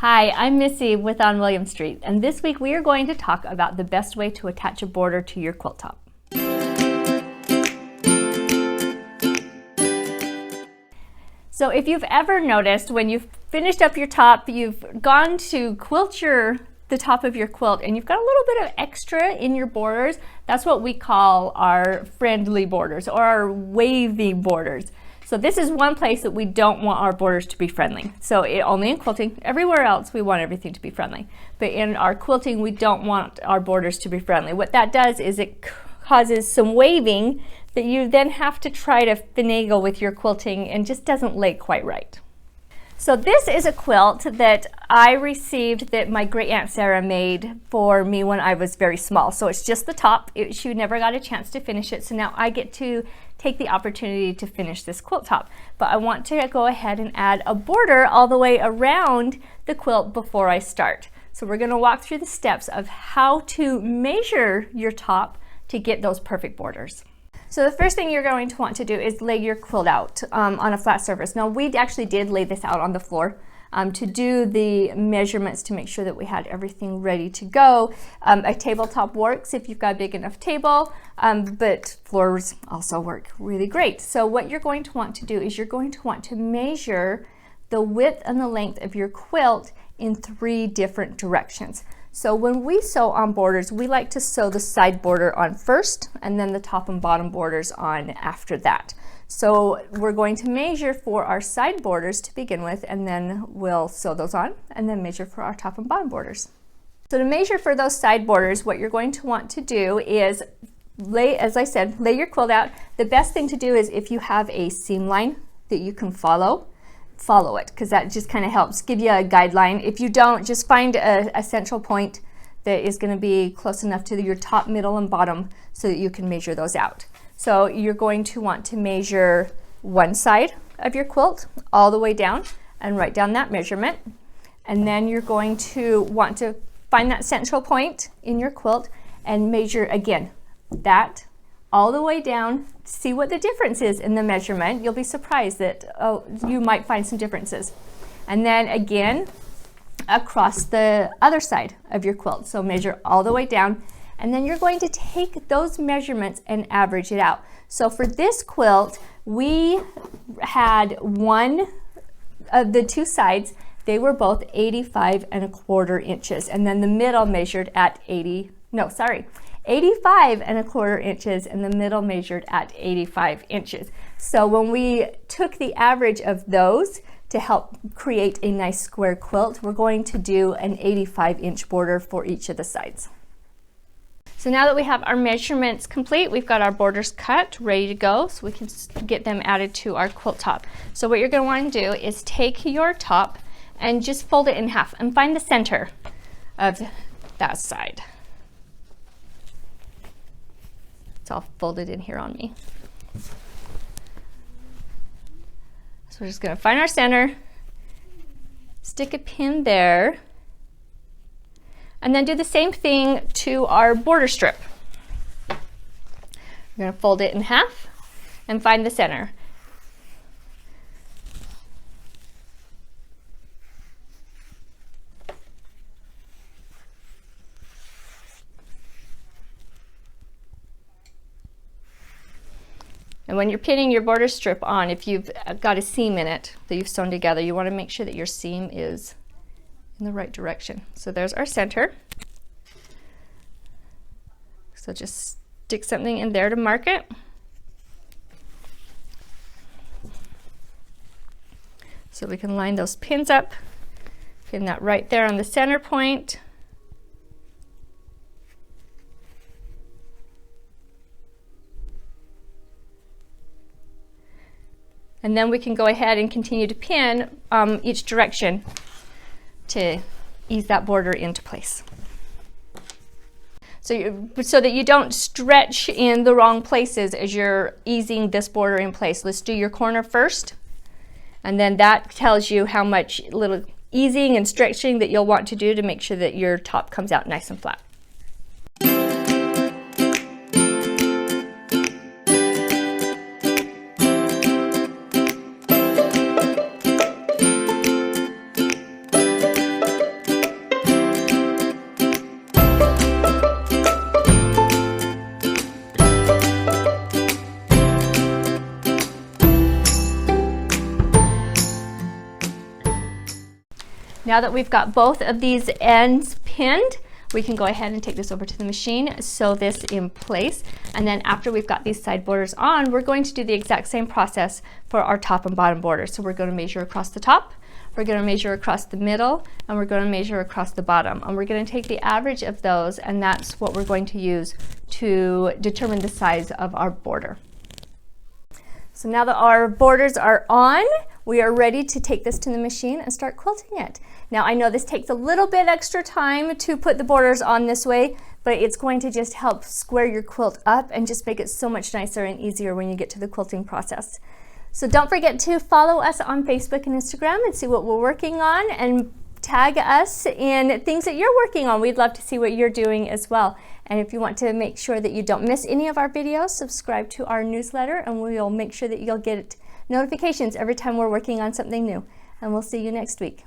Hi, I'm Missy with On William Street, and this week we are going to talk about the best way to attach a border to your quilt top. So if you've ever noticed when you've finished up your top, you've gone to quilt the top of your quilt and you've got a little bit of extra in your borders, that's what we call our friendly borders or our wavy borders. So this is one place that we don't want our borders to be friendly. So only in quilting. Everywhere else we want everything to be friendly. But in our quilting we don't want our borders to be friendly. What that does is it causes some waving that you then have to try to finagle with your quilting and just doesn't lay quite right. So this is a quilt that I received that my great aunt Sarah made for me when I was very small. So it's just the top. She never got a chance to finish it. So now I get to take the opportunity to finish this quilt top. But I want to go ahead and add a border all the way around the quilt before I start. So we're going to walk through the steps of how to measure your top to get those perfect borders. So the first thing you're going to want to do is lay your quilt out on a flat surface. Now we actually did lay this out on the floor to do the measurements to make sure that we had everything ready to go. A tabletop works if you've got a big enough table, but floors also work really great. So what you're going to want to do is you're going to want to measure the width and the length of your quilt in 3 different directions. So when we sew on borders, we like to sew the side border on first and then the top and bottom borders on after that. So we're going to measure for our side borders to begin with, and then we'll sew those on and then measure for our top and bottom borders. So to measure for those side borders, what you're going to want to do is as I said, lay your quilt out. The best thing to do is if you have a seam line that you can follow it, because that just kind of helps give you a guideline. If you don't, just find a central point that is going to be close enough to your top, middle, and bottom so that you can measure those out. So you're going to want to measure one side of your quilt all the way down and write down that measurement. And then you're going to want to find that central point in your quilt and measure again that all the way down. See what the difference is in the measurement. You'll be surprised that you might find some differences. And then again across the other side of your quilt. So measure all the way down, and then you're going to take those measurements and average it out. So for this quilt, we had one of the 2 sides, they were both 85¼ inches, and then the middle measured at 85¼ inches, and the middle measured at 85 inches. So when we took the average of those to help create a nice square quilt, we're going to do an 85-inch border for each of the sides. So now that we have our measurements complete, we've got our borders cut, ready to go, so we can get them added to our quilt top. So what you're going to want to do is take your top and just fold it in half and find the center of that side. It's all folded in here on me. So we're just going to find our center, stick a pin there, and then do the same thing to our border strip. We're going to fold it in half and find the center. And when you're pinning your border strip on, if you've got a seam in it that you've sewn together, you want to make sure that your seam is in the right direction. So there's our center. So just stick something in there to mark it. So we can line those pins up, pin that right there on the center point. And then we can go ahead and continue to pin each direction to ease that border into place. So that you don't stretch in the wrong places as you're easing this border in place. Let's do your corner first, and then that tells you how much little easing and stretching that you'll want to do to make sure that your top comes out nice and flat. Now that we've got both of these ends pinned, we can go ahead and take this over to the machine, sew this in place, and then after we've got these side borders on, we're going to do the exact same process for our top and bottom borders. So we're going to measure across the top, we're going to measure across the middle, and we're going to measure across the bottom. And we're going to take the average of those, and that's what we're going to use to determine the size of our border. So now that our borders are on, we are ready to take this to the machine and start quilting it. Now I know this takes a little bit extra time to put the borders on this way, but it's going to just help square your quilt up and just make it so much nicer and easier when you get to the quilting process. So don't forget to follow us on Facebook and Instagram and see what we're working on, and tag us in things that you're working on. We'd love to see what you're doing as well. And if you want to make sure that you don't miss any of our videos, subscribe to our newsletter and we'll make sure that you'll get notifications every time we're working on something new. And we'll see you next week.